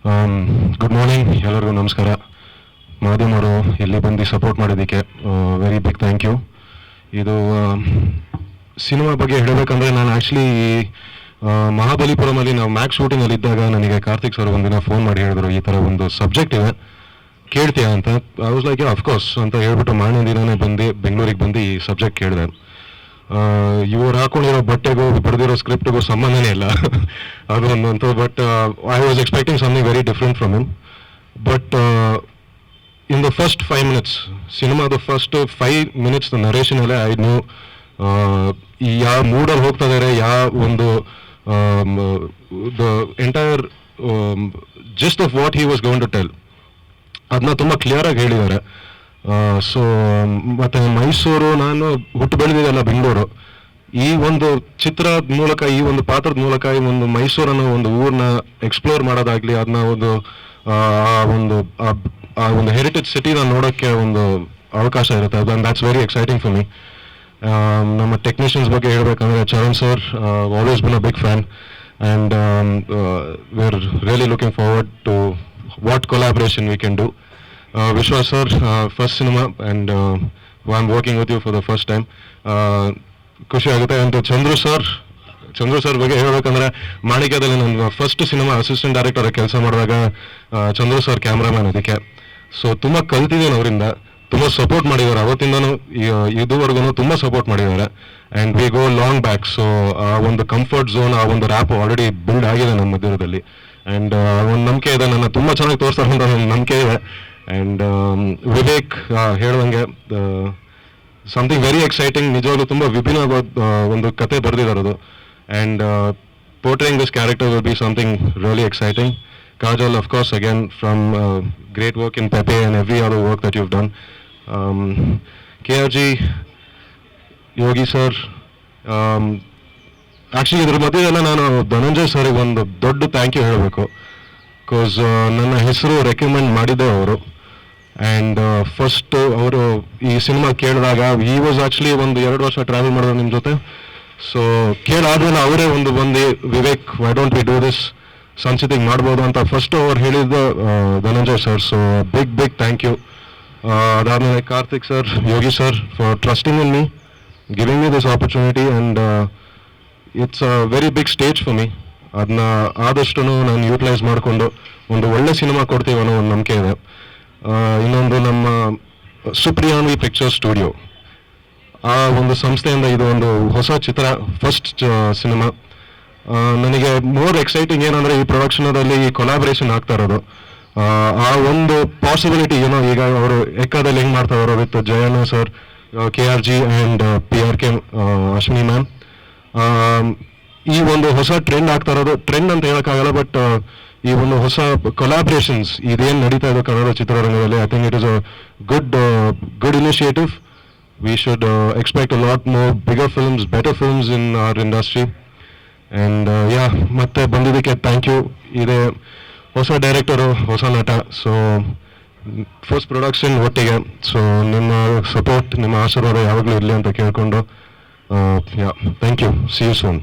Good morning, ಎಲ್ಲರಿಗೂ ನಮಸ್ಕಾರ. ಮಾಧ್ಯಮರು ಇಲ್ಲಿ ಬಂದು ಸಪೋರ್ಟ್ ಮಾಡೋದಕ್ಕೆ ವೆರಿ ಬಿಗ್ ಥ್ಯಾಂಕ್ ಯು. ಇದು ಸಿನಿಮಾ ಬಗ್ಗೆ ಹೇಳಬೇಕಂದ್ರೆ, ನಾನು ಆ್ಯಕ್ಚುಲಿ ಮಹಾಬಲಿಪುರಮಲ್ಲಿ ನಾವು ಮ್ಯಾಕ್ಸ್ ಶೂಟಿಂಗಲ್ಲಿ ಇದ್ದಾಗ ನನಗೆ ಕಾರ್ತಿಕ್ ಸರ್ ಒಂದಿನ ಫೋನ್ ಮಾಡಿ ಹೇಳಿದ್ರು, ಈ ಥರ ಒಂದು ಸಬ್ಜೆಕ್ಟ್ ಇದೆ ಕೇಳ್ತೀಯಾ ಅಂತ. ಐ ವಾಸ್ ಲೈಕ್ ಅಫ್ಕೋರ್ಸ್ ಅಂತ ಹೇಳ್ಬಿಟ್ಟು ಮಾರನೇ ದಿನನೇ ಬಂದು ಬೆಂಗಳೂರಿಗೆ ಬಂದು ಈ ಸಬ್ಜೆಕ್ಟ್ ಕೇಳಿದೆ. ಇವ್ರು ಹಾಕೊಂಡಿರೋ ಬಟ್ಟೆಗೂ ಬರೆದಿರೋ ಸ್ಕ್ರಿಪ್ಟ್ಗೂ ಸಂಬಂಧನೇ ಇಲ್ಲ ಅದು ಒಂದಂತೂ. But I was expecting something very different from him. But in the first 5 minutes, ಸಿನಿಮಾದ ಫಸ್ಟ್ 5 minutes ನರೇಷನಲ್ಲೇ ಐ ನ್ಯೂ ಯಾವ ಮೂಡಲ್ಲಿ ಹೋಗ್ತಾ ಇದ್ದಾರೆ, ಯಾವ ಒಂದು the entire gist of what he was going to tell ಅದನ್ನ ತುಂಬ ಕ್ಲಿಯರಾಗಿ ಹೇಳಿದ್ದಾರೆ. ಸೊ ಮತ್ತು ಮೈಸೂರು, ನಾನು ಹುಟ್ಟು ಬೆಳೆದಿದ್ದೆಲ್ಲ ಬೆಂಗಳೂರು. ಈ ಒಂದು ಚಿತ್ರದ ಮೂಲಕ, ಈ ಒಂದು ಪಾತ್ರದ ಮೂಲಕ ಈ ಒಂದು ಮೈಸೂರನ್ನು ಒಂದು ಊರನ್ನ ಎಕ್ಸ್ಪ್ಲೋರ್ ಮಾಡೋದಾಗಲಿ, ಅದನ್ನ ಒಂದು ಹೆರಿಟೇಜ್ ಸಿಟಿನ ನೋಡೋಕ್ಕೆ ಒಂದು ಅವಕಾಶ ಇರುತ್ತೆ. ಅದು that's very exciting for me. ನಮ್ಮ ಟೆಕ್ನಿಷಿಯನ್ಸ್ ಬಗ್ಗೆ ಹೇಳಬೇಕಂದ್ರೆ, Charan sir always been a big fan, and we are really looking forward to what collaboration we can do. Vishwas sir, first cinema, and I'm working with you for the first time. ಖುಷಿ ಆಗುತ್ತೆ. And Chandru sir ಬಗ್ಗೆ ಹೇಳಬೇಕಂದ್ರೆ, ಮಾಣಿಕ್ಯದಲ್ಲಿ ನನ್ನ first cinema assistant director ಕೆಲಸ ಮಾಡಿದಾಗ Chandru sir cameraman ಅದಕ್ಕೆ. So ತುಂಬ ಕಲ್ತಿದ್ದೀನಿ ಅವರಿಂದ, ತುಂಬ ಸಪೋರ್ಟ್ ಮಾಡಿದ್ದಾರೆ. ಅವತ್ತಿಂದನೂ ಇದುವರೆಗೂ ತುಂಬ ಸಪೋರ್ಟ್ ಮಾಡಿದ್ದಾರೆ. And we go long back. So ಆ ಒಂದು ಕಂಫರ್ಟ್ ಝೋನ್, ಆ ಒಂದು ರ್ಯಾಪ್ ಆಲ್ರೆಡಿ ಬಿಲ್ಡ್ ಆಗಿದೆ ನಮ್ಮ ಮಧ್ಯದಲ್ಲಿ. ಆ್ಯಂಡ್ ಒಂದು ನಂಬಿಕೆ ಇದೆ, ನನ್ನ ತುಂಬ ಚೆನ್ನಾಗಿ ತೋರಿಸ್ತಾರೆ ಅಂತ ಒಂದು ನಂಬಿಕೆ ಇದೆ. ಆ್ಯಂಡ್ ವಿವೇಕ್ ಹೇಳುವಂಗೆ ಸಮಥಿಂಗ್ ವೆರಿ ಎಕ್ಸೈಟಿಂಗ್, ನಿಜವಾಗ್ಲೂ ತುಂಬ ವಿಭಿನ್ನವಾದ ಒಂದು ಕತೆ ಬರೆದಿರೋದು. And portraying this character will be something really exciting. Kajal, of course, again from great work in Pepe and every other work that you've done. KRG, Yogi sir, actually ಇದ್ರ ಮಧ್ಯದಲ್ಲ ನಾನು ಧನಂಜಯ್ ಸರಿಗೆ ಒಂದು ದೊಡ್ಡ ಥ್ಯಾಂಕ್ ಯು ಹೇಳಬೇಕು. Because ನನ್ನ ಹೆಸರು recommend ಮಾಡಿದ್ದೆ ಅವರು. ಆ್ಯಂಡ್ ಫಸ್ಟ್ ಅವರು ಈ ಸಿನಿಮಾ ಕೇಳಿದಾಗ, ಈ ವಾಸ್ ಆ್ಯಕ್ಚುಲಿ ಒಂದು 2 ವರ್ಷ ಟ್ರಾವೆಲ್ ಮಾಡಿದ್ರು ನಿಮ್ಮ ಜೊತೆ. ಸೊ ಕೇಳಾದ್ಮೇಲೆ ಅವರೇ ಒಂದು ಬಂದು, Vivek, why don't we do this, ಸಂಚಿತಿಗೆ ಮಾಡ್ಬೋದು ಅಂತ ಫಸ್ಟ್ ಅವ್ರು ಹೇಳಿದ್ದು Dhananjay sir. So big thank you. ಅದಾದಮೇಲೆ Karthik sir, Yogi sir, for trusting in me, giving me this opportunity. And it's a very big stage for me. ಅದನ್ನ ಆದಷ್ಟು ನಾನು ಯೂಟಿಲೈಸ್ ಮಾಡಿಕೊಂಡು ಒಂದು ಒಳ್ಳೆ ಸಿನಿಮಾ ಕೊಡ್ತೀವಿ ಅನ್ನೋ ಒಂದು ನಂಬಿಕೆ ಇದೆ. ಇನ್ನೊಂದು, ನಮ್ಮ ಸುಪ್ರಿಯಾನ್ವಿ ಪಿಕ್ಚರ್ ಸ್ಟುಡಿಯೋ, ಆ ಒಂದು ಸಂಸ್ಥೆಯಿಂದ ಇದು ಒಂದು ಹೊಸ ಚಿತ್ರ, ಫಸ್ಟ್ ಸಿನಿಮಾ. ನನಗೆ ಮೋರ್ ಎಕ್ಸೈಟಿಂಗ್ ಏನಂದರೆ, ಈ ಪ್ರೊಡಕ್ಷನಲ್ಲಿ ಈ ಕೊಲಾಬ್ರೇಷನ್ ಆಗ್ತಾ ಇರೋದು, ಆ ಒಂದು ಪಾಸಿಬಿಲಿಟಿ ಏನೋ. ಈಗ ಅವರು ಎಕ್ಕಾದಲ್ಲಿ ಹೆಂಗೆ ಮಾಡ್ತಾ ಇರೋ with Jayanna sir, KRG and PRK Ashwini ma'am. ಈ ಒಂದು ಹೊಸ ಟ್ರೆಂಡ್ ಆಗ್ತಾ ಇರೋದು, ಟ್ರೆಂಡ್ ಅಂತ ಹೇಳೋಕ್ಕಾಗಲ್ಲ, ಬಟ್ ಈ ಒಂದು ಹೊಸ ಕೊಲಾಬ್ರೇಷನ್ಸ್ ಇದೇನು ನಡೀತಾ ಇದೆ ಕನ್ನಡ ಚಿತ್ರರಂಗದಲ್ಲಿ, I think it is a good initiative. We should expect a lot more bigger films, better films in our industry. And ಮತ್ತೆ ಬಂದಿದ್ದಕ್ಕೆ ಥ್ಯಾಂಕ್ ಯು. ಇದೇ ಹೊಸ ಡೈರೆಕ್ಟರು, ಹೊಸ ನಟ. ಸೊ ಫಸ್ಟ್ ಪ್ರೊಡಕ್ಷನ್ ಒಟ್ಟಿಗೆ. ಸೊ ನಿಮ್ಮ ಸಪೋರ್ಟ್, ನಿಮ್ಮ ಆಶೀರ್ವಾದ ಯಾವಾಗಲೂ ಇರಲಿ ಅಂತ ಕೇಳ್ಕೊಂಡು, thank you. See you soon.